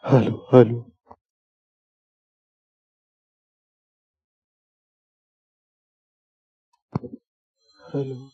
Hello, hello, hello.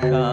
Hare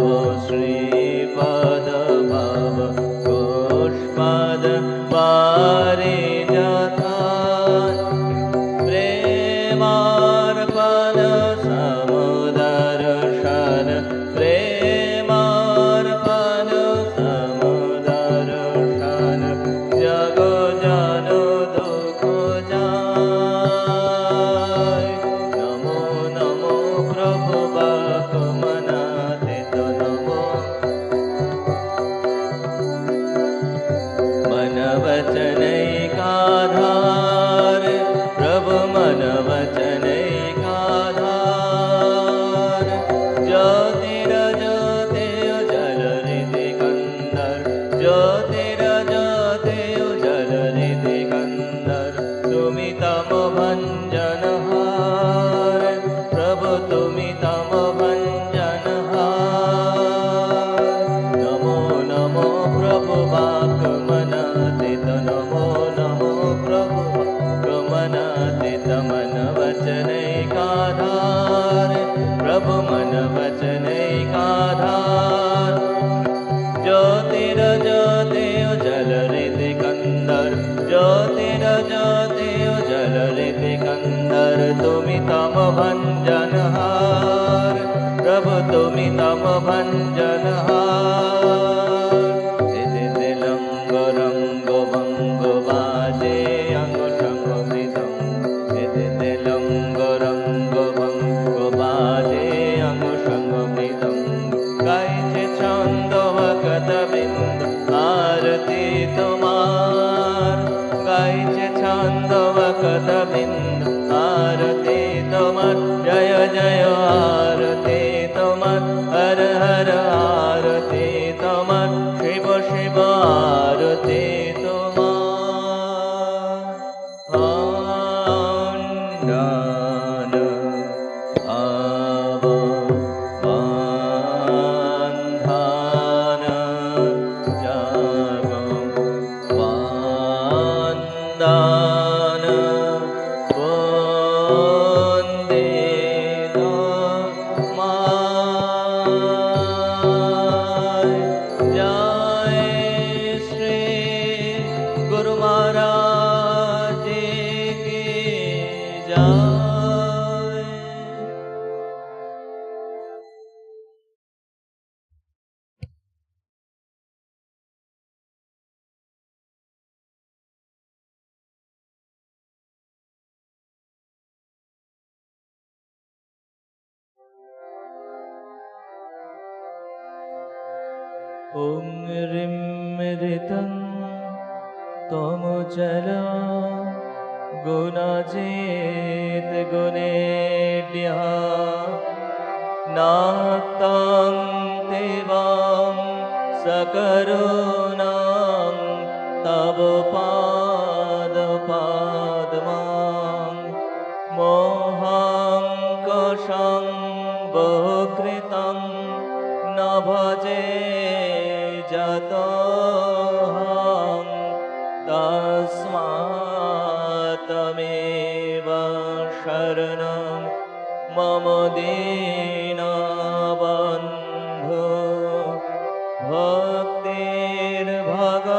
तव श्रीपद भव पुष्पद पारिजाता प्रेमार्पण समुदर्शन प्रेमार्पण समुदर्शन जग जन दुख जाय नमो नमो प्रभु बाकमनाथित नमो मन वचनैकाधार प्रभु मन वचनैकाधार ज्योतिरज्योति जल हृदि कंदर ज्योतिरज्योति जल हृदि कंदर तुमि तम भंजनहार प्रभु तुमि तम भंजनहार नमो नमो प्रभु वाक्मनाथित नमो नमो प्रभु वाक्मनाथित मन वचनैकाधार प्रभु मन वचनैकाधार ज्योतिरज्योति जल हृदि कंदर ज्योतिरज्योति जल हृदि कंदर तुमि तम भंजनहार प्रभु तुमि तम भंजनहार लंग रंग भंग बाजे अंग संग मृदंग लंग रंग भंग बाजे अंग संग मृदंग गाइছে ছন্দ ভকত বৃন্দ আরতি তোমার গাইছে ছন্দ ভকত বৃন্দ আরতি তোমার জয় জয় আরতি তোমার হর হর আরতি তোমার শিব শিব আরতি তোমার আন্দান আব বান্ধান জাগম বান্দান বন্দিত মায় জয় শ্রী গুরু মহারাজ কি জয়। ॐ ह्रीं ऋतं तमोचल गुणजित गुणेभ्यः नाक्तं देवां सकरुणां तव पादपद्मं मोहं कषं बहुकृतं न भजे जतोऽहं तस्मात्तमेव शरणं मम दीनबन्धो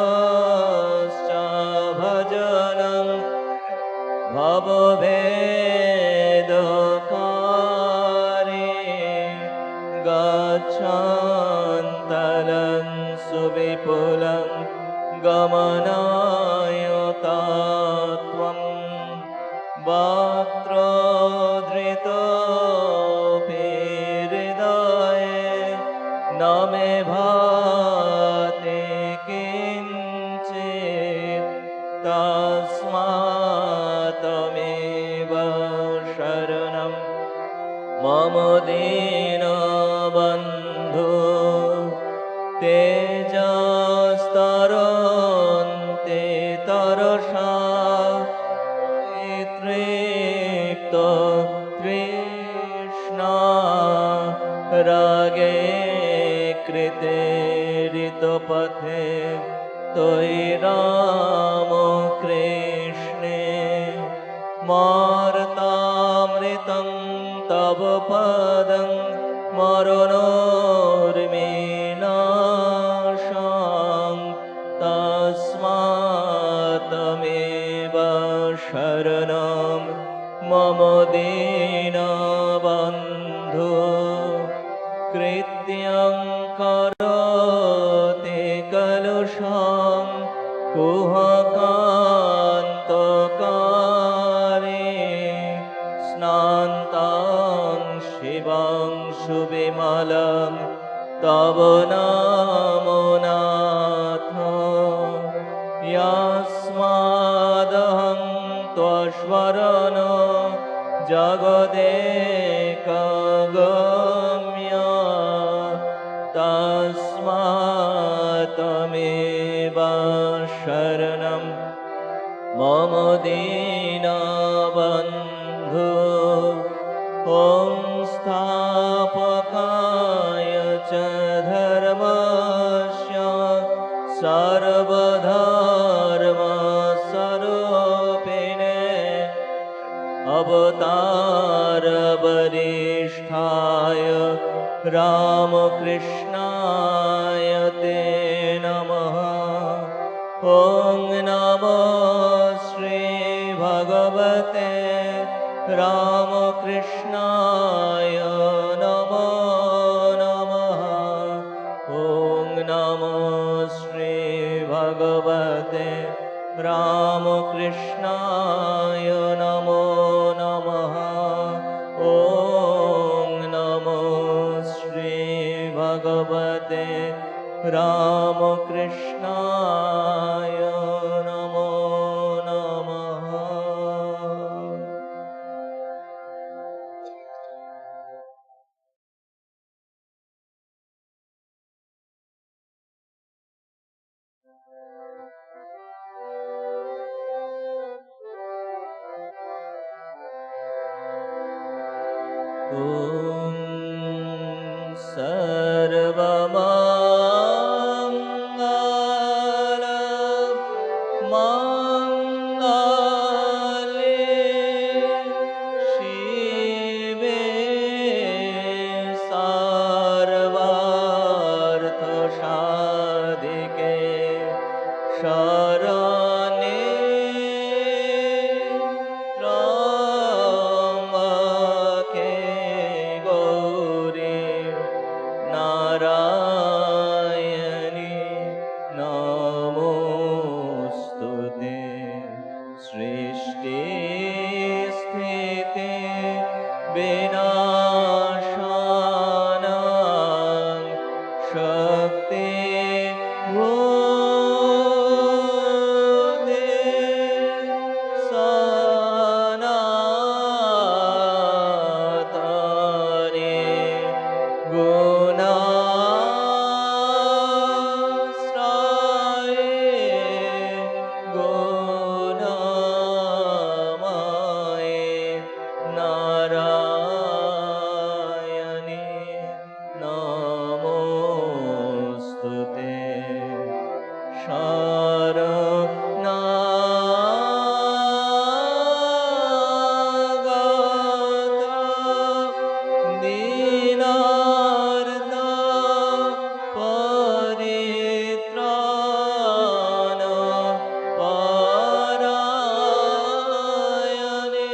भक्तिर्भगश्च भजनं भवभेदकारी गच्छन्तलं सुविपुलं गमनाय तत्त्वं वक्त्रधृतोऽपि हृदये न मे भाति किञ्चित् तस्मात्तमेव शरणं मम दीनबन्धो तेजस्तरन्ते तरसा तृप्त तृष्णा रागे कृते ऋतपथे त्वयि राम कृष्णे मार्तामृतं तव पदं मरणोर्मे करोति कलुषं कुहकान्तकारे स्नान्तं शिवं सुविमलं तव नामो नाथ यस्मादहं त्वस्मरणो जगदेकगम्य तस्मात् त्वमेव शरणं मम दीनबन्धो ॐ स्थापकाय च धर्मस्य सर्वधर्मस्वरूपिणे अवतारवरिष्ठाय रामकृष्णाय ते नमः ॐ नमो श्रीभगवते रामकृष्णाय नमो नमः ॐ नमो श्रीभगवते रामकृष्णाय नमो नमः ॐ नमो श्रीभगवते रामकृष्णाय नमो नमः। ॐ सर्वमङ्गलं मङ्गले शिवे सर्वार्थसाधिके शरण्ये त्र्यम्बके गौरी नारायणी नमोस्तुते सृष्टिस्थिति विनाशानां शक्ति भूते सनातने गुणाश्रये गुणमये नारायणी नमोस्तुते शरणागत दीनार्त परित्राण परायणे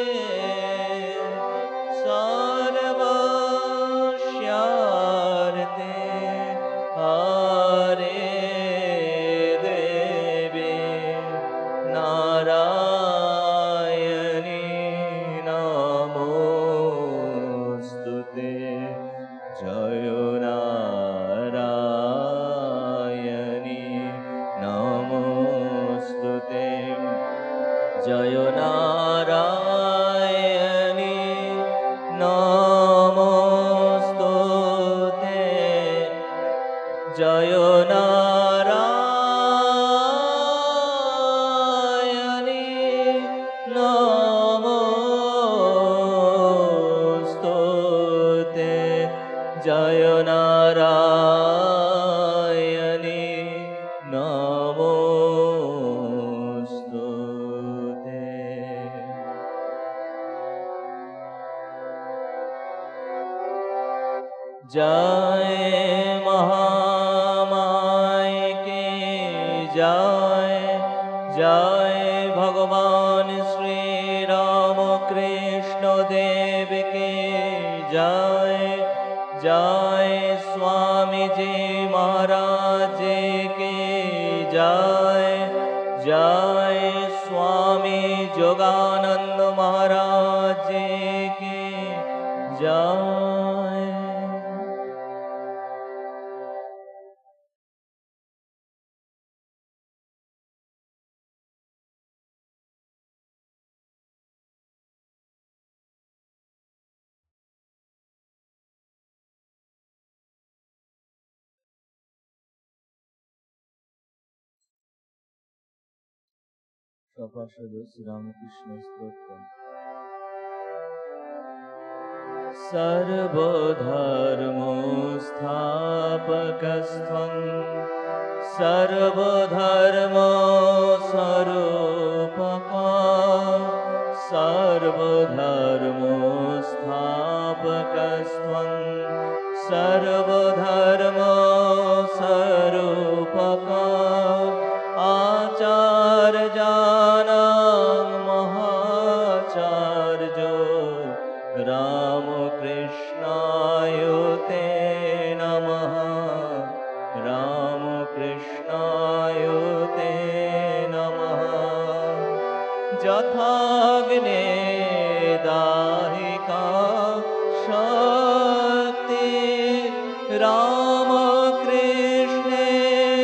सर्वस्यार्थे हरे देवी नारायणी नमोस्तुते जय नारायणी नमोस्तुते जय नारायणी नमोस्तुते जय नारायणी नमोस्तुते जय नारायणी नमोस्तुते। जय महामाया जी महाराज की जय। जय स्वामी योगानंद महाराज की जय। सपार्षद श्री रामकृष्ण स्तोत्र। सर्वधर्मस्थापकस्त्वं सर्वधर्मस्वरूपकः सर्वधर्मस्थापकस्त्वं सर्वधर्मस्वरूपकः आचार्याणां महाचार्यो रामकृष्णाय ते नमः। रामकृष्णाय ते नमः। यथाग्ने दाहिका शक्ति रामकृष्णे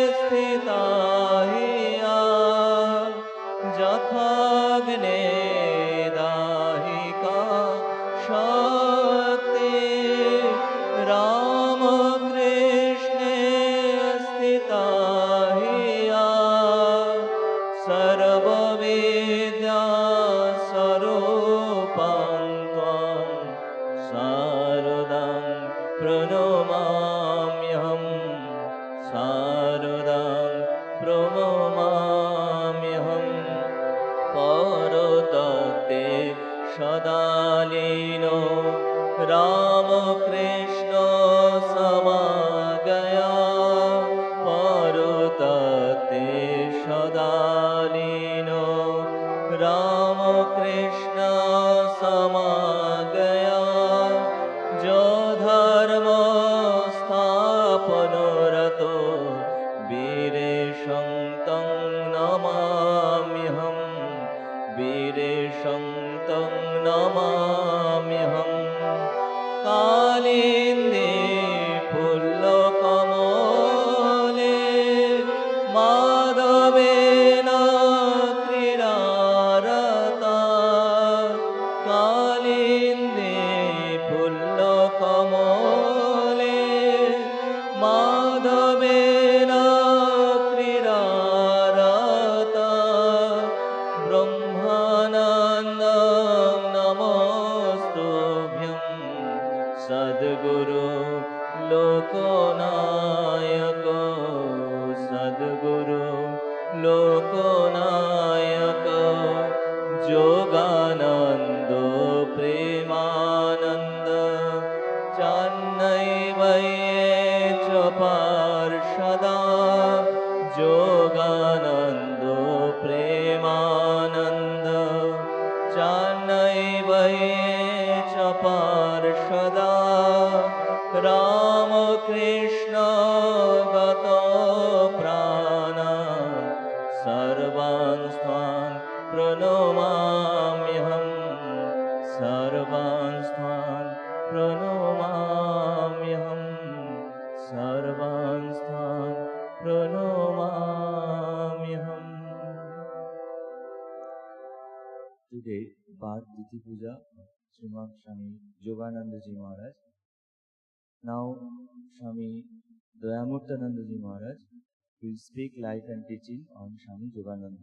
स्थिता हिया। यथाग्ने दाहिका शक्ति रामकृष्णे स्थिता हिया। सर्वविद्या स्वरूपं त्वं शारदां प्रणमाम्यहं। शारदां प्रणमाम्यहं। परतते सदालीनो रामकृष्ण समागया। परतते सदालीनो रामकृष्ण समागया। जो धर्म स्थापनरतो वीरेशं तं नमाम्यहं। वीरेशं तं नमाम्यहं। कालिन्दे फुल्लकमले माधवेन क्रीडारता। कालिन्दे फुल्लकमले माधवेन क्रीडारता। ब्रह्मानन्दं नमस्तुभ्यं सद्गुरु लोकनायक। सद्गुरु लोकनायक योगानन्द प्रेमानन्द चन्नैवये च पार्षदा। योगानन्द प्रेमानन्द चन्नैवये च पार्षदा। रामकृष्ण गत प्राण सर्वांस्त्वां प्रणमाम्यहं। सर्वांस्त्वां प्रणमाम्यहं। सर्वांस्त्वां प्रणमाम्यहम्। Today, Bhat Tithi Puja, Srimad Swami Yogananda Ji Maharaj. Now, Swami Dayamurtananda Ji Maharaj will speak life and teaching on Swami Yogananda Ji.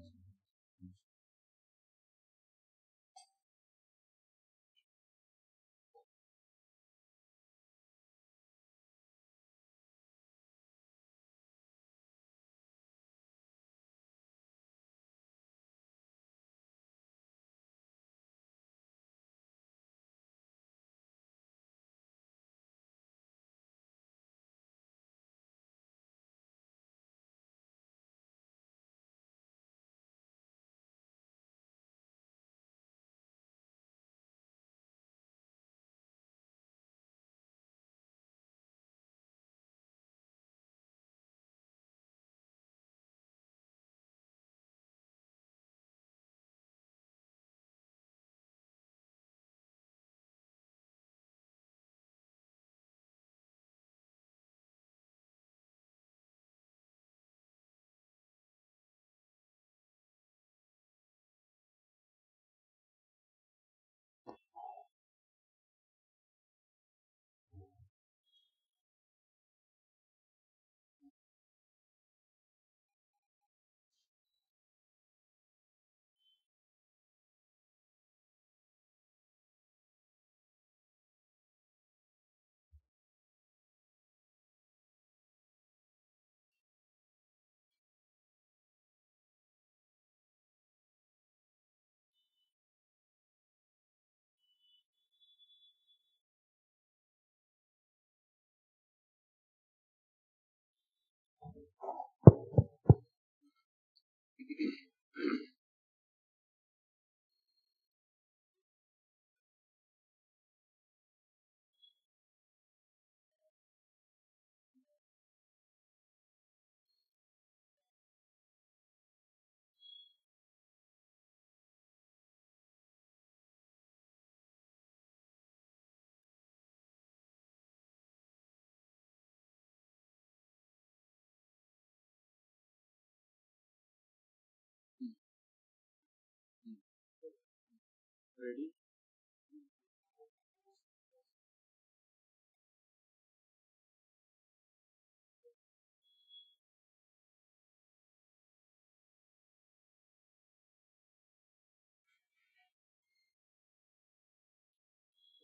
Ready?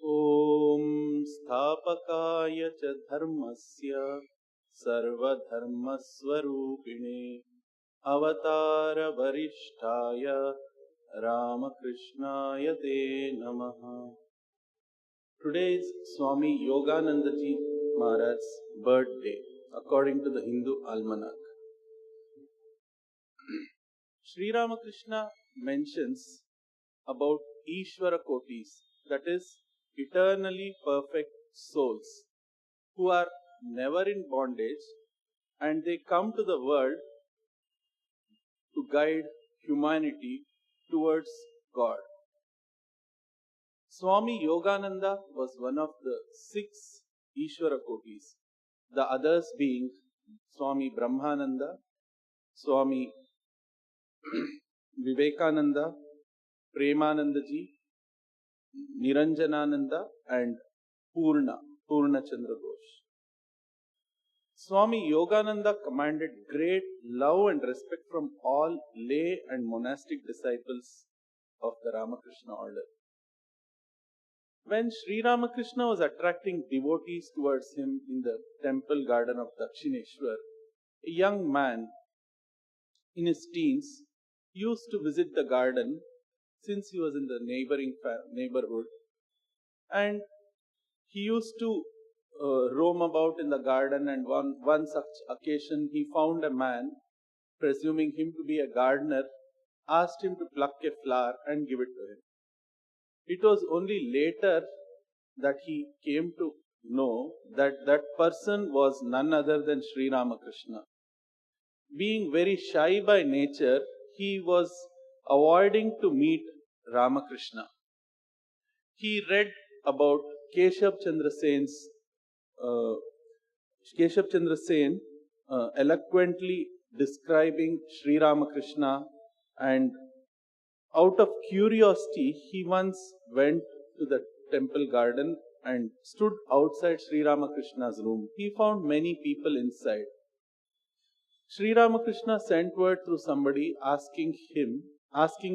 ॐ स्थापकाय च धर्मस्य सर्वधर्मस्वरूपिणे अवतारवरिष्ठाय रामकृष्णाय ते नमः. Today is Swami Yogananda Ji Maharaj's birthday according to the Hindu almanac. Sri Ramakrishna mentions about Ishvara Kotis, that is, eternally perfect souls who are never in bondage and they come to the world to guide humanity towards God. Swami Yogananda was one of the 6 Ishvara Kotis, the others being Swami Brahmananda, Swami Vivekananda, Premananda Ji, Niranjanananda and Purna Chandra Ghosh. Swami Yogananda commanded great love and respect from all lay and monastic disciples of the Ramakrishna order. When Sri Ramakrishna was attracting devotees towards him in the temple garden of Dakshineshwar, a young man in his teens used to visit the garden since he was in the neighborhood, and he used to roam about in the garden, and one such occasion he found a man, presuming him to be a gardener, asked him to pluck a flower and give it to him. It was only later that he came to know that that person was none other than Sri Ramakrishna. Being very shy by nature, he was avoiding to meet Ramakrishna. He read about Keshav Chandra Sen's eloquently describing Sri Ramakrishna, and out of curiosity, he once went to the temple garden and stood outside Sri Ramakrishna's room. He found many people inside. Sri Ramakrishna sent word through somebody asking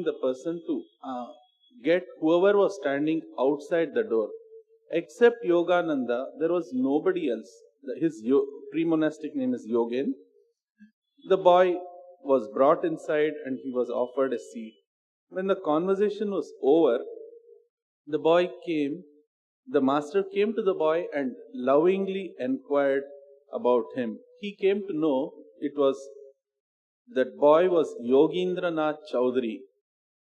the person to get whoever was standing outside the door. Except Yogananda, there was nobody else. His pre-monastic name is Yogen. The boy was brought inside and he was offered a seat. When the conversation was over, the master came to the boy and lovingly inquired about him. He came to know that boy was Yogindranath Chaudhary.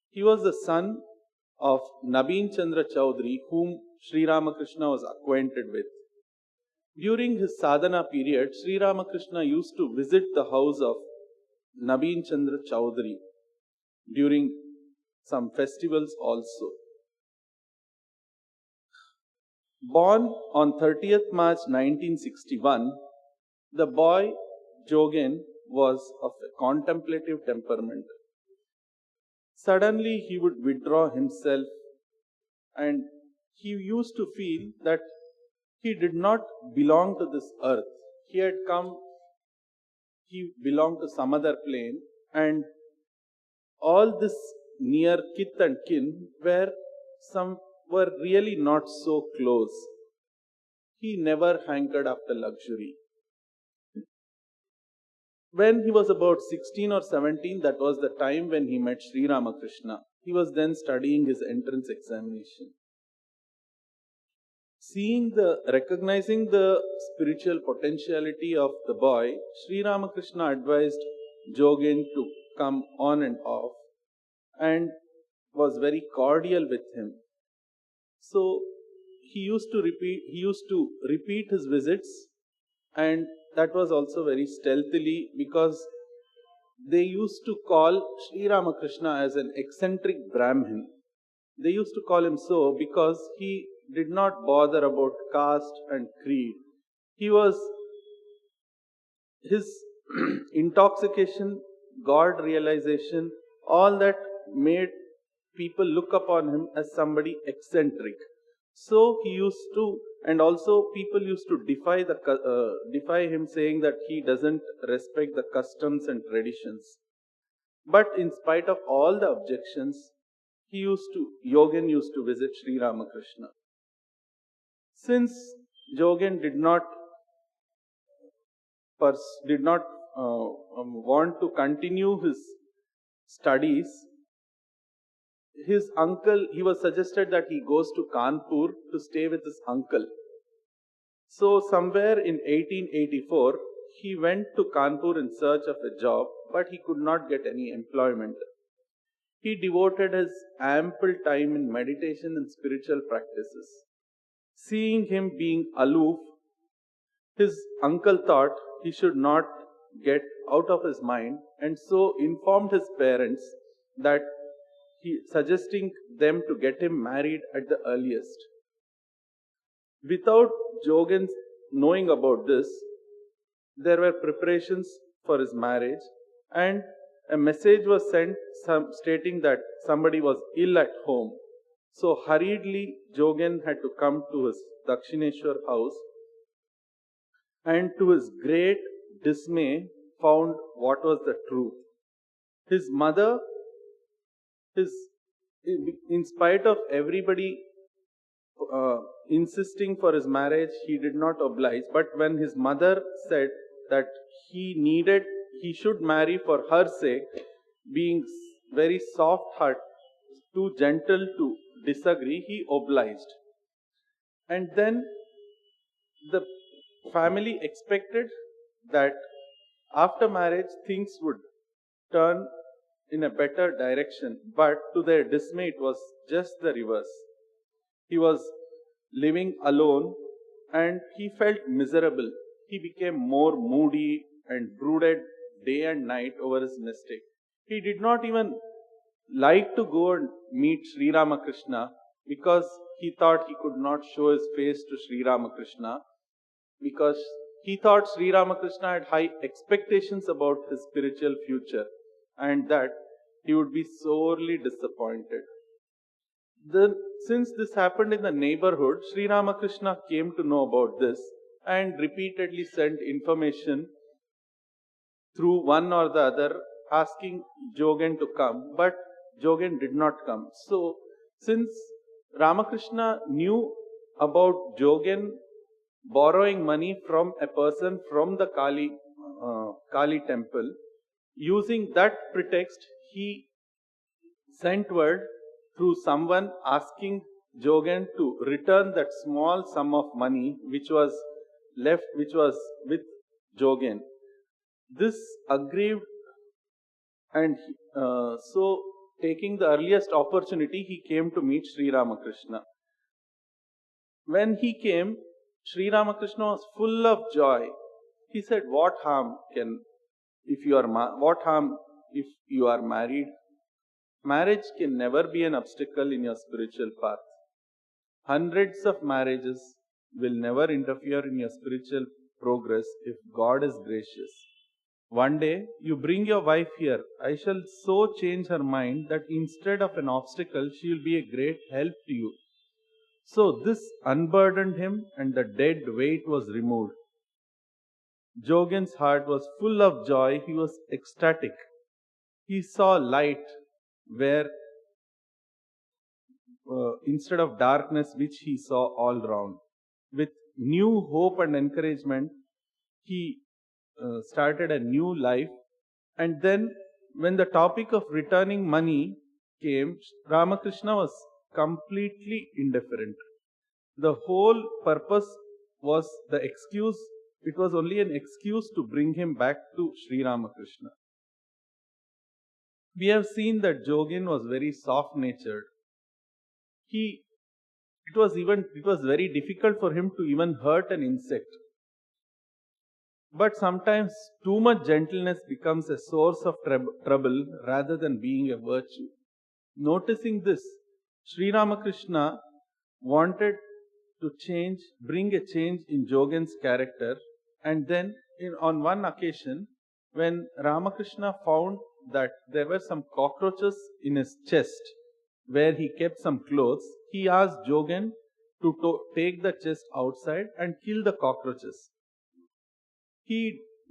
He was the son of Nabin Chandra Chaudhary, whom Sri Ramakrishna was acquainted with. During his sadhana period, Sri Ramakrishna used to visit the house of Nabin Chandra Chaudhary during some festivals also. Born on 30th March 1961, the boy Jogen was of a contemplative temperament. Suddenly he would withdraw himself, and he used to feel that he did not belong to this earth. He belonged to some other plane, and all this near kith and kin were really not so close. He never hankered after luxury. When he was about 16 or 17, that was the time when he met Sri Ramakrishna. He was then studying his entrance examination. Recognizing the spiritual potentiality of the boy, Sri Ramakrishna advised Jogen to come on and off and was very cordial with him. So he used to repeat his visits, and that was also very stealthily, because they used to call Sri Ramakrishna as an eccentric Brahmin. They used to call him so because he did not bother about caste and creed. He was, his intoxication, God realization, all that made people look upon him as somebody eccentric. So he used to, and also people used to defy him, saying that he doesn't respect the customs and traditions. But in spite of all the objections, Yogen used to visit Sri Ramakrishna. Since Yogen did not want to continue his studies, his uncle, he was suggested that he goes to Kanpur to stay with his uncle. So somewhere in 1884, he went to Kanpur in search of a job, but he could not get any employment. He devoted his ample time in meditation and spiritual practices. Seeing him being aloof, his uncle thought he should not get out of his mind, and so informed his parents that suggesting them to get him married at the earliest. Without Jogen knowing about this, there were preparations for his marriage, and a message was sent stating that somebody was ill at home. So hurriedly Jogen had to come to his Dakshineshwar house, and to his great dismay found what was the truth. His mother, in spite of everybody insisting for his marriage, he did not oblige. But when his mother said that he should marry for her sake, being very soft heart, too gentle to disagree, he obliged. And then the family expected that after marriage things would turn in a better direction, but to their dismay it was just the reverse. He was living alone and he felt miserable. He became more moody and brooded day and night over his mistake. He did not even like to go and meet Sri Ramakrishna, because he thought he could not show his face to Sri Ramakrishna, because he thought Sri Ramakrishna had high expectations about his spiritual future and that he would be sorely disappointed. Since this happened in the neighborhood, Sri Ramakrishna came to know about this and repeatedly sent information through one or the other, asking Jogen to come, but Jogen did not come. So, since Ramakrishna knew about Jogen borrowing money from a person from the Kali temple, using that pretext, he sent word through someone asking Jogen to return that small sum of money which was with Jogen. This aggrieved, and so taking the earliest opportunity, he came to meet Sri Ramakrishna. When he came, Sri Ramakrishna was full of joy. He said, "What harm if you are married? Marriage can never be an obstacle in your spiritual path. Hundreds of marriages will never interfere in your spiritual progress if God is gracious. One day, you bring your wife here. I shall so change her mind that instead of an obstacle, she will be a great help to you." So this unburdened him and the dead weight was removed. Jogen's heart was full of joy. He was ecstatic. He saw light where instead of darkness which he saw all round. With new hope and encouragement, he started a new life. And then when the topic of returning money came, Ramakrishna was completely indifferent. The whole purpose was it was only an excuse to bring him back to Sri Ramakrishna. We have seen that Jogin was very soft natured. It was very difficult for him to even hurt an insect. But sometimes too much gentleness becomes a source of trouble rather than being a virtue. Noticing this, Sri Ramakrishna wanted to bring a change in Jogin's character, and then on one occasion, when Ramakrishna found that there were some cockroaches in his chest where he kept some clothes, he asked Jogin to take the chest outside and kill the cockroaches.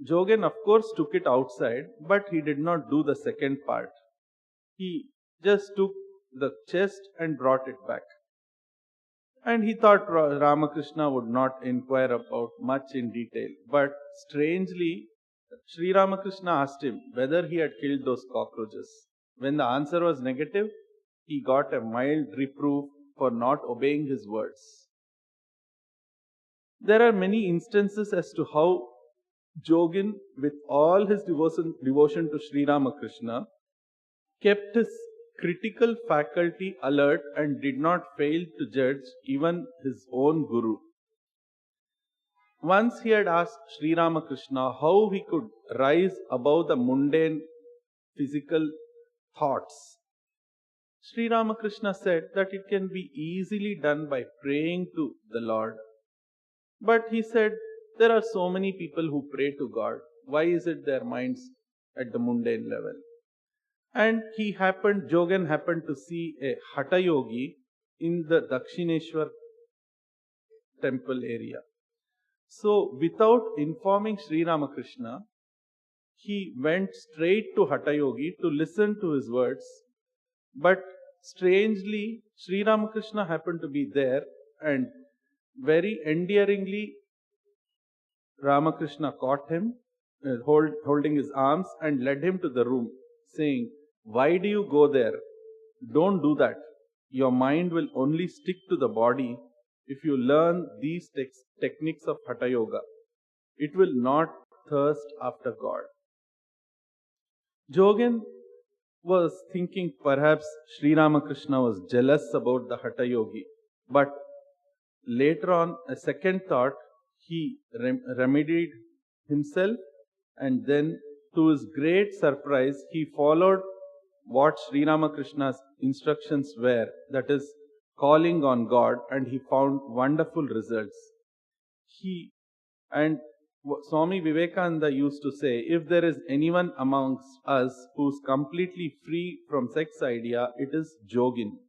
Jogin of course took it outside, but he did not do the second part. He just took the chest and brought it back. And he thought Ramakrishna would not inquire about much in detail. But strangely, Sri Ramakrishna asked him whether he had killed those cockroaches. When the answer was negative, he got a mild reproof for not obeying his words. There are many instances as to how Jogin, with all his devotion to Sri Ramakrishna, kept his critical faculty alert and did not fail to judge even his own guru. Once he had asked Sri Ramakrishna how he could rise above the mundane physical thoughts. Sri Ramakrishna said that it can be easily done by praying to the Lord. But he said, there are so many people who pray to God. Why is it their minds at the mundane level? And Jogin happened to see a Hatha Yogi in the Dakshineshwar temple area. So, without informing Sri Ramakrishna, he went straight to Hatha Yogi to listen to his words. But strangely, Sri Ramakrishna happened to be there, and very endearingly, Ramakrishna caught him, holding his arms, and led him to the room, saying, "Why do you go there? Don't do that. Your mind will only stick to the body if you learn these techniques of Hatha Yoga. It will not thirst after God." Jogin was thinking perhaps Sri Ramakrishna was jealous about the Hatha Yogi, but later on, a second thought, he remedied himself, and then to his great surprise, he followed what Sri Ramakrishna's instructions were, that is, calling on God, and he found wonderful results. Swami Vivekananda used to say, if there is anyone amongst us who's completely free from sex idea, it is Jogin.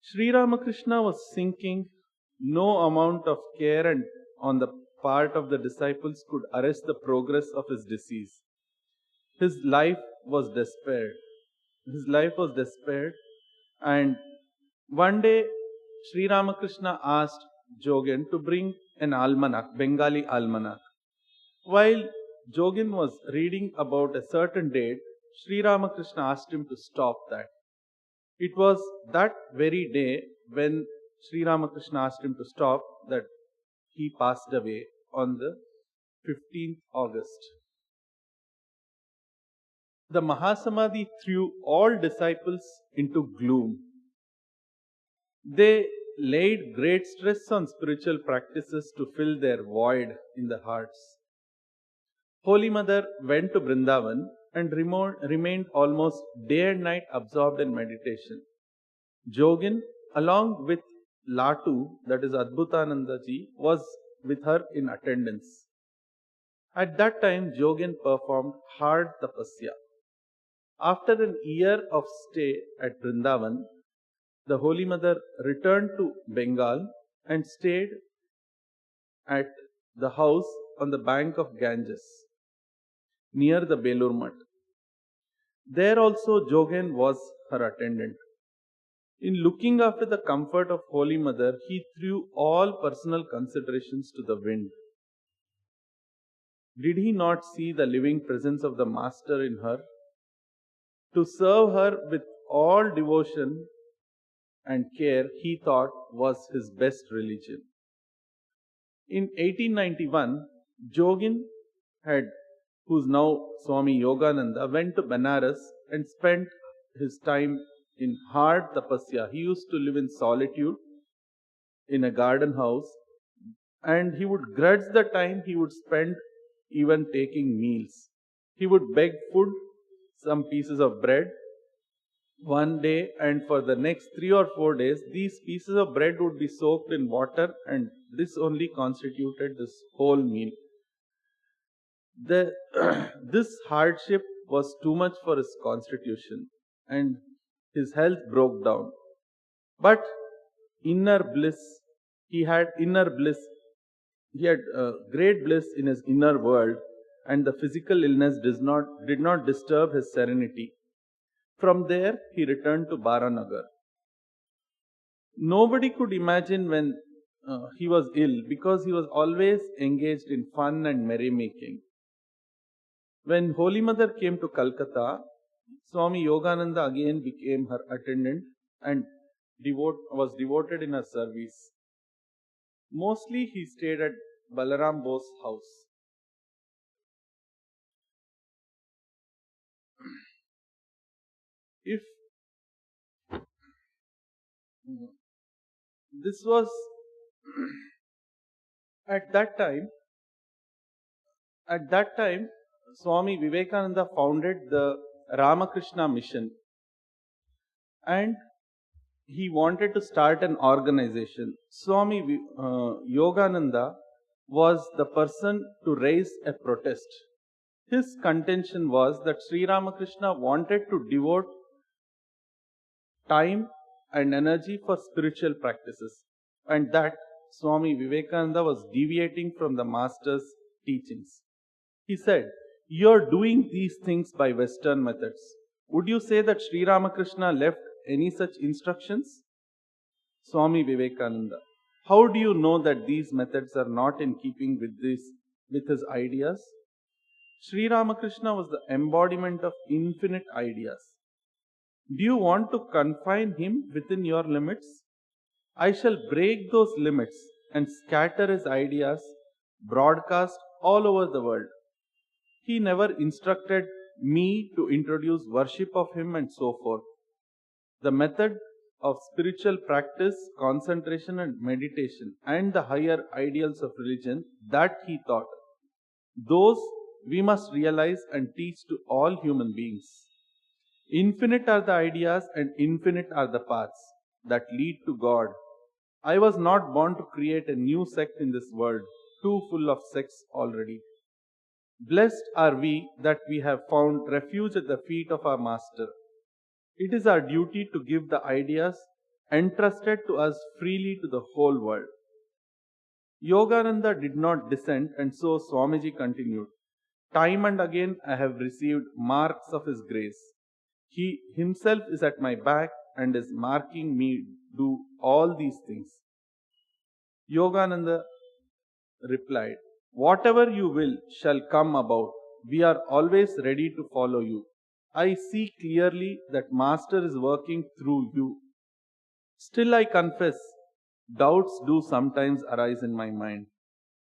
Sri Ramakrishna was thinking no amount of care and on the part of the disciples could arrest the progress of his disease. His life was despaired. And one day Sri Ramakrishna asked Jogin to bring an almanac, Bengali almanac. While Jogin was reading about a certain date, Sri Ramakrishna asked him to stop that. It was that very day when Sri Ramakrishna asked him to stop that he passed away on the 15th August. The Mahasamadhi threw all disciples into gloom. They laid great stress on spiritual practices to fill their void in the hearts. Holy Mother went to Vrindavan and remained almost day and night absorbed in meditation. Jogin, along with Latu, that is Adbhutanandaji, was with her in attendance. At that time, Jogin performed hard tapasya. After an year of stay at Vrindavan, the Holy Mother returned to Bengal and stayed at the house on the bank of Ganges, near the Belur Mutt. There also Jogin was her attendant. In looking after the comfort of Holy Mother, he threw all personal considerations to the wind. Did he not see the living presence of the Master in her? To serve her with all devotion and care, he thought, was his best religion. In 1891, Jogin had who is now Swami Yogananda, went to Benares and spent his time in hard tapasya. He used to live in solitude in a garden house, and he would grudge the time he would spend even taking meals. He would beg food, some pieces of bread, one day, and for the next 3 or 4 days, these pieces of bread would be soaked in water, and this only constituted this whole meal. This hardship was too much for his constitution, and his health broke down. But inner bliss, he had inner bliss, he had great bliss in his inner world, and the physical illness did not disturb his serenity. From there, he returned to Baranagar. Nobody could imagine when he was ill, because he was always engaged in fun and merrymaking. When Holy Mother came to Calcutta, Swami Yogananda again became her attendant and was devoted in her service. Mostly he stayed at Balaram Bose's house. If this was at that time Swami Vivekananda founded the Ramakrishna mission, and he wanted to start an organization. Swami Yogananda was the person to raise a protest. His contention was that Sri Ramakrishna wanted to devote time and energy for spiritual practices, and that Swami Vivekananda was deviating from the Master's teachings. He said, "You're doing these things by Western methods. Would you say that Sri Ramakrishna left any such instructions?" Swami Vivekananda: "How do you know that these methods are not in keeping with his ideas? Sri Ramakrishna was the embodiment of infinite ideas. Do you want to confine him within your limits? I shall break those limits and scatter his ideas broadcast all over the world. He never instructed me to introduce worship of him and so forth. The method of spiritual practice, concentration and meditation, and the higher ideals of religion that he taught, those we must realize and teach to all human beings. Infinite are the ideas and infinite are the paths that lead to God. I was not born to create a new sect in this world, too full of sects already. Blessed are we that we have found refuge at the feet of our Master. It is our duty to give the ideas entrusted to us freely to the whole world." Yogananda did not dissent, and so Swamiji continued, "Time and again I have received marks of his grace. He himself is at my back and is marking me do all these things." Yogananda replied, "Whatever you will shall come about. We are always ready to follow you. I see clearly that Master is working through you. Still, I confess, doubts do sometimes arise in my mind.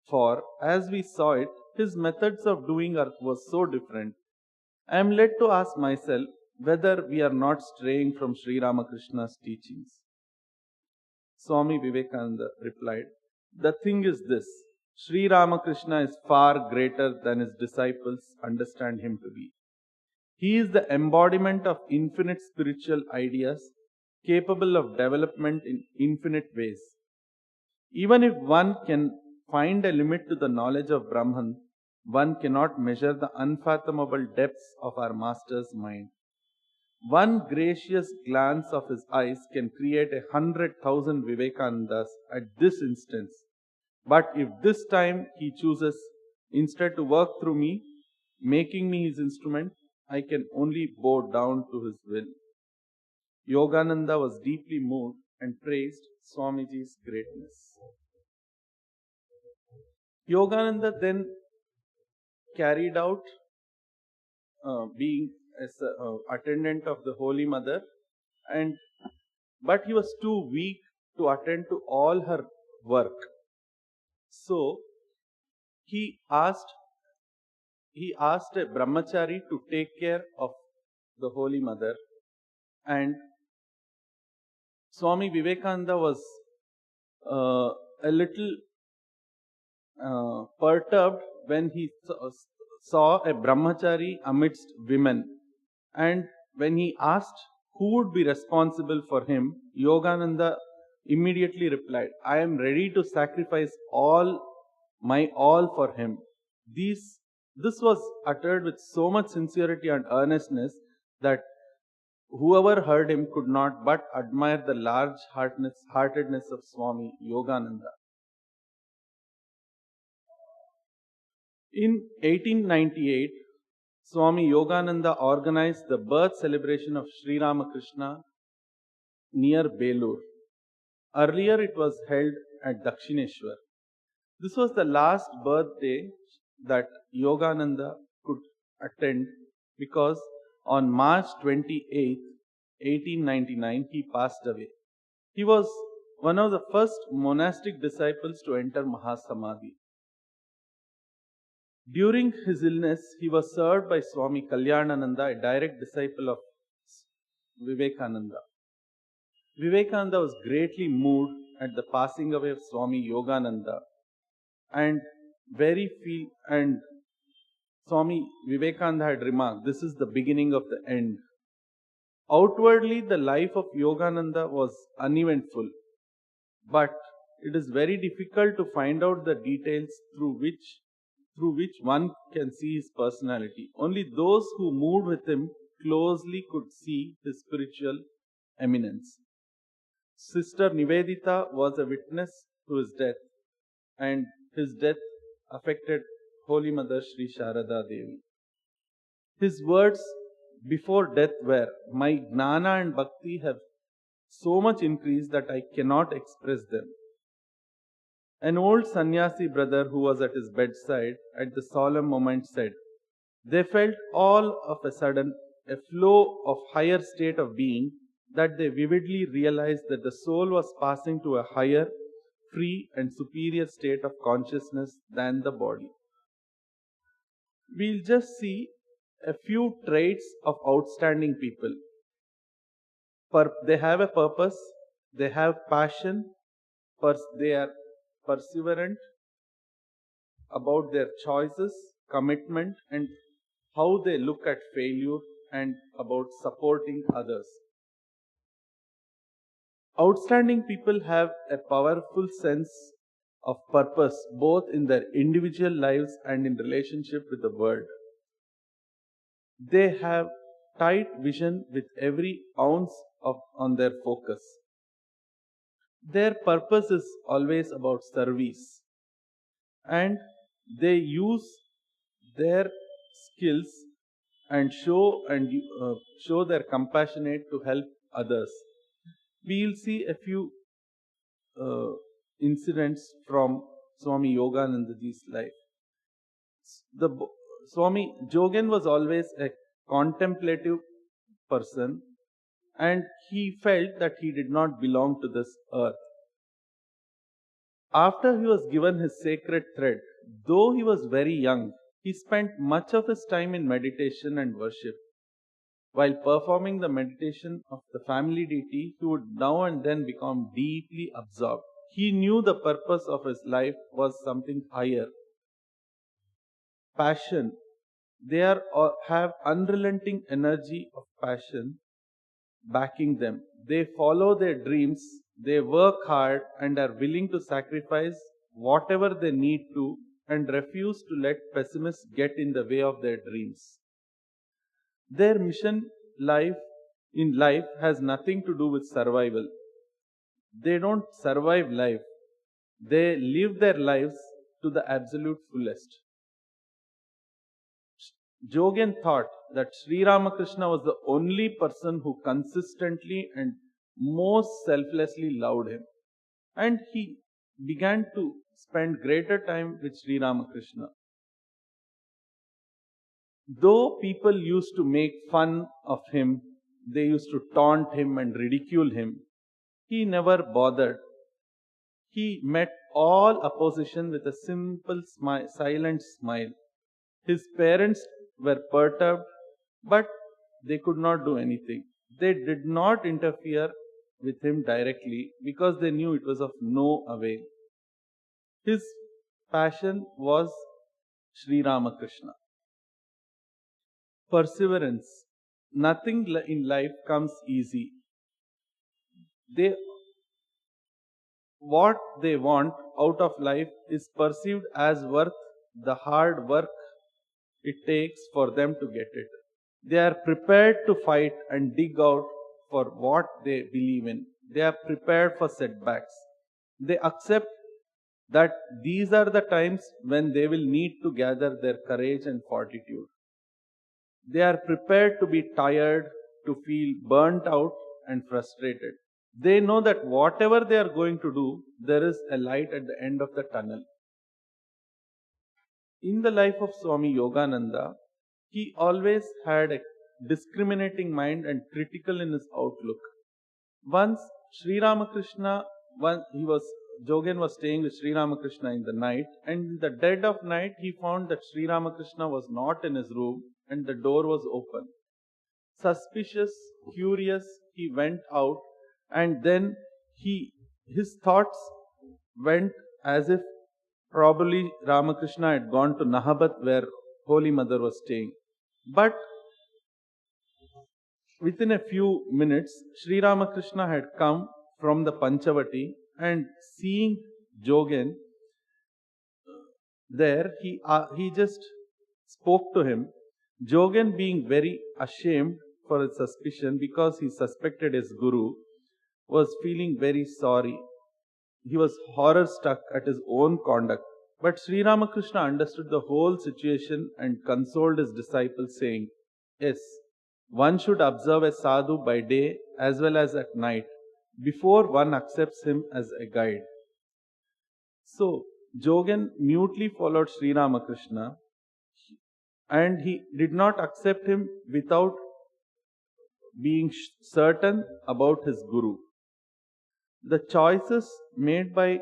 For, as we saw it, his methods of doing was so different. I am led to ask myself whether we are not straying from Sri Ramakrishna's teachings." Swami Vivekananda replied, "The thing is this, Sri Ramakrishna is far greater than his disciples understand him to be. He is the embodiment of infinite spiritual ideas, capable of development in infinite ways. Even if one can find a limit to the knowledge of Brahman, one cannot measure the unfathomable depths of our Master's mind. One gracious glance of his eyes can create 100,000 Vivekanandas at this instance. But if this time he chooses instead to work through me, making me his instrument, I can only bow down to his will." Yogananda was deeply moved and praised Swamiji's greatness. Yogananda then carried out being as attendant of the Holy Mother, but he was too weak to attend to all her work. So he asked he asked a brahmachari to take care of the Holy Mother, and Swami Vivekananda was a little perturbed when he saw a brahmachari amidst women. And when he asked who would be responsible for him, Yogananda immediately replied, I am ready to sacrifice my all for him. This was uttered with so much sincerity and earnestness that whoever heard him could not but admire the large heartedness of Swami Yogananda. In 1898, Swami Yogananda organized the birth celebration of Sri Ramakrishna near Belur. Earlier it was held at Dakshineshwar. This was the last birthday that Yogananda could attend, because on March 28, 1899, he passed away. He was one of the first monastic disciples to enter Mahasamadhi. During his illness, he was served by Swami Kalyanananda, a direct disciple of Vivekananda. Vivekananda was greatly moved at the passing away of Swami Yogananda, and Swami Vivekananda had remarked, this is the beginning of the end. Outwardly, the life of Yogananda was uneventful, but it is very difficult to find out the details through which one can see his personality. Only those who moved with him closely could see his spiritual eminence. Sister Nivedita was a witness to his death, and his death affected Holy Mother Sri Sharada Devi. His words before death were, my gnana and bhakti have so much increased that I cannot express them. An old sannyasi brother who was at his bedside at the solemn moment said, they felt all of a sudden a flow of higher state of being, that they vividly realized that the soul was passing to a higher, free and superior state of consciousness than the body. We'll just see a few traits of outstanding people. They have a purpose, they have passion, they are perseverant about their choices, commitment, and how they look at failure, and about supporting others. Outstanding people have a powerful sense of purpose both in their individual lives and in relationship with the world. They have tight vision with every ounce on their focus. Their purpose is always about service, and they use their skills and show their compassionate to help others. We will see a few incidents from Swami Yoganandaji's life. Swami Jogan was always a contemplative person, and he felt that he did not belong to this earth. After he was given his sacred thread, though he was very young, he spent much of his time in meditation and worship. While performing the meditation of the family deity, he would now and then become deeply absorbed. He knew the purpose of his life was something higher. Passion. They have unrelenting energy of passion backing them. They follow their dreams, they work hard and are willing to sacrifice whatever they need to, and refuse to let pessimists get in the way of their dreams. Their mission in life has nothing to do with survival. They don't survive life. They live their lives to the absolute fullest. Jogan thought that Sri Ramakrishna was the only person who consistently and most selflessly loved him, and he began to spend greater time with Sri Ramakrishna. Though people used to make fun of him, they used to taunt him and ridicule him, he never bothered. He met all opposition with a simple silent smile. His parents were perturbed, but they could not do anything. They did not interfere with him directly because they knew it was of no avail. His passion was Sri Ramakrishna. Perseverance. Nothing in life comes easy. They What they want out of life is perceived as worth the hard work it takes for them to get it. They are prepared to fight and dig out for what they believe in. They are prepared for setbacks. They accept that these are the times when they will need to gather their courage and fortitude. They are prepared to be tired, to feel burnt out and frustrated. They know that whatever they are going to do, there is a light at the end of the tunnel. In the life of Swami Yogananda, he always had a discriminating mind and critical in his outlook. Once Sri Ramakrishna, Jogen was staying with Sri Ramakrishna in the night, and in the dead of night he found that Sri Ramakrishna was not in his room and the door was open. Suspicious, curious, he went out, and then his thoughts went as if probably Ramakrishna had gone to Nahabat where Holy Mother was staying. But within a few minutes, Sri Ramakrishna had come from the Panchavati, and seeing Jogen there, he just spoke to him. Jogen, being very ashamed for his suspicion because he suspected his guru, was feeling very sorry. He was horror struck at his own conduct. But Sri Ramakrishna understood the whole situation and consoled his disciple, saying, "Yes, one should observe a sadhu by day as well as at night before one accepts him as a guide." So, Jogen mutely followed Sri Ramakrishna, and he did not accept him without being certain about his guru. The choices made by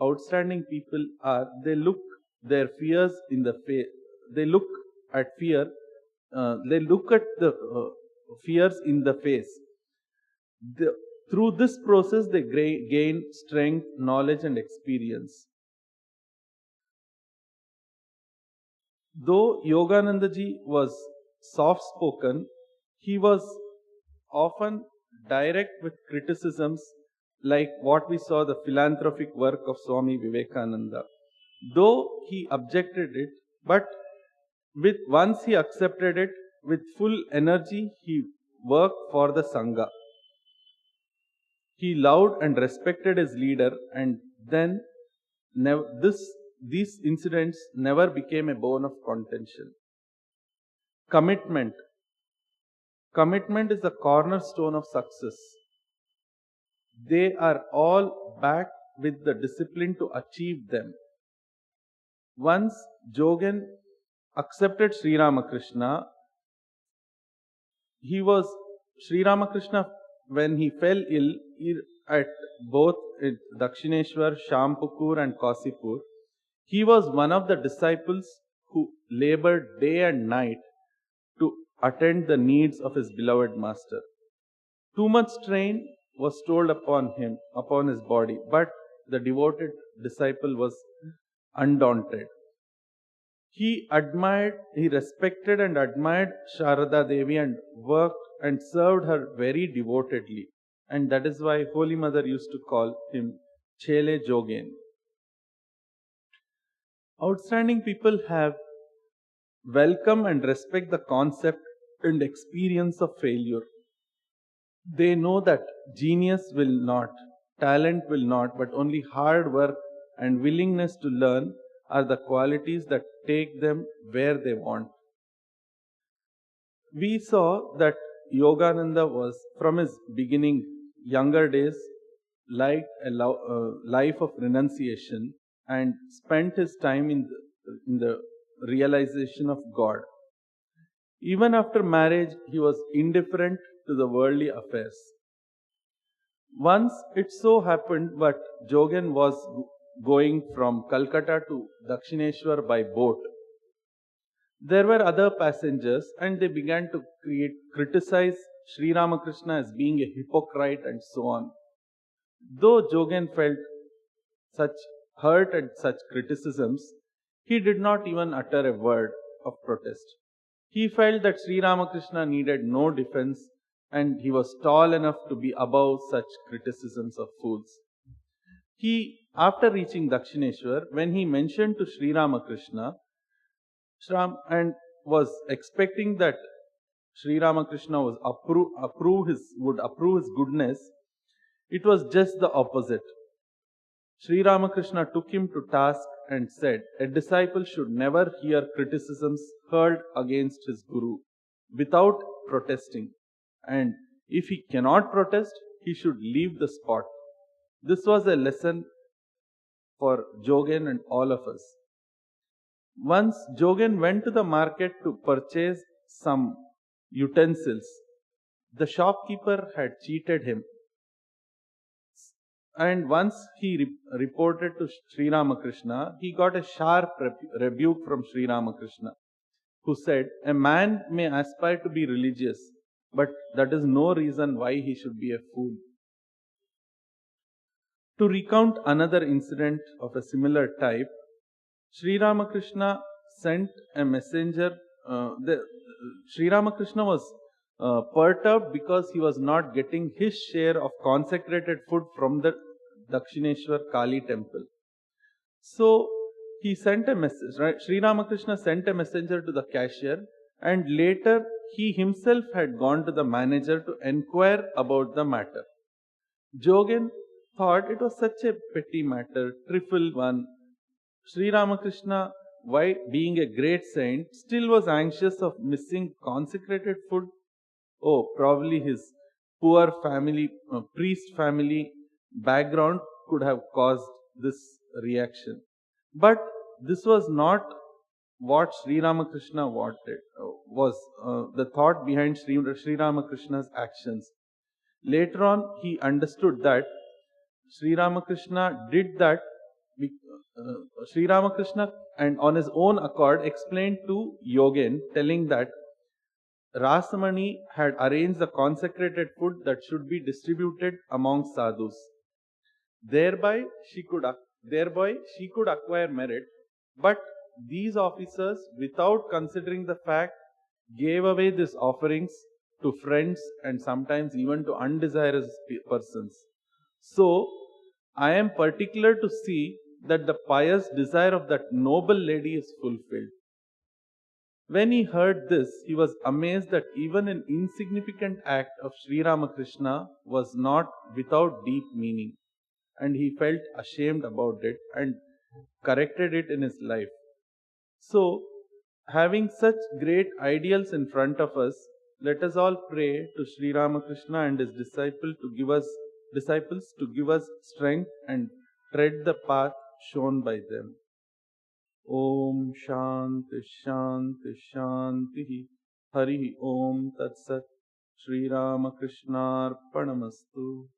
outstanding people are they look their fears in the face. They look at fear. They look at the fears in the face. Through this process, they gain strength, knowledge, and experience. Though Yoganandaji was soft-spoken, he was often direct with criticisms, like what we saw the philanthropic work of Swami Vivekananda. Though he objected it, but once he accepted it, with full energy he worked for the Sangha. He loved and respected his leader, and then these incidents never became a bone of contention. Commitment. Commitment is the cornerstone of success. They are all backed with the discipline to achieve them. Once Jogen accepted Sri Ramakrishna, Sri Ramakrishna, when he fell ill at both Dakshineshwar, Shampukur and Kasipur, he was one of the disciples who labored day and night to attend the needs of his beloved master. Too much strain was told upon his body, but the devoted disciple was undaunted. He respected and admired Sharada Devi and worked and served her very devotedly. And that is why Holy Mother used to call him Chele Jogen. Outstanding people have welcome and respect the concept and experience of failure. They know that genius will not, talent will not, but only hard work and willingness to learn are the qualities that take them where they want. We saw that Yogananda was, from his beginning, younger days, liked a life of renunciation and spent his time in the realization of God. Even after marriage, he was indifferent to the worldly affairs. Once it so happened that Jogen was going from Calcutta to Dakshineshwar by boat. There were other passengers and they began to criticize Sri Ramakrishna as being a hypocrite and so on. Though Jogen felt such hurt at such criticisms, he did not even utter a word of protest. He felt that Sri Ramakrishna needed no defense and he was tall enough to be above such criticisms of fools. After reaching Dakshineshwar, when he mentioned to Sri Ramakrishna and was expecting that Sri Ramakrishna would approve his goodness, it was just the opposite. Sri Ramakrishna took him to task and said, a disciple should never hear criticisms hurled against his guru without protesting, and if he cannot protest, he should leave the spot. This was a lesson for Jogen and all of us. Once Jogen went to the market to purchase some utensils. The shopkeeper had cheated him. And once he reported to Sri Ramakrishna, he got a sharp rebuke from Sri Ramakrishna, who said, a man may aspire to be religious, but that is no reason why he should be a fool. To recount another incident of a similar type, Sri Ramakrishna sent a messenger. Sri Ramakrishna was perturbed because he was not getting his share of consecrated food from the Dakshineshwar Kali temple. So he sent a message, right? Sri Ramakrishna sent a messenger to the cashier, and later he himself had gone to the manager to enquire about the matter. Jogen thought it was such a petty matter, trifle one. Sri Ramakrishna, why being a great saint, still was anxious of missing consecrated food. Oh, probably his poor family, priest family background could have caused this reaction. But this was not what Sri Ramakrishna wanted, was the thought behind Sri Ramakrishna's actions. Later on, he understood that Sri Ramakrishna did that. Sri Ramakrishna, and on his own accord, explained to Yogen, telling that Rasamani had arranged the consecrated food that should be distributed among sadhus. Thereby she could acquire merit, but these officers, without considering the fact, gave away these offerings to friends and sometimes even to undesirous persons. So, I am particular to see that the pious desire of that noble lady is fulfilled. When he heard this, he was amazed that even an insignificant act of Sri Ramakrishna was not without deep meaning, and he felt ashamed about it and corrected it in his life. So, having such great ideals in front of us, let us all pray to Sri Ramakrishna and his disciples to give us strength and tread the path shown by them. Om Shanti Shanti Shanti Hari Om Tat Sat Sri Ramakrishna Arpanamastu.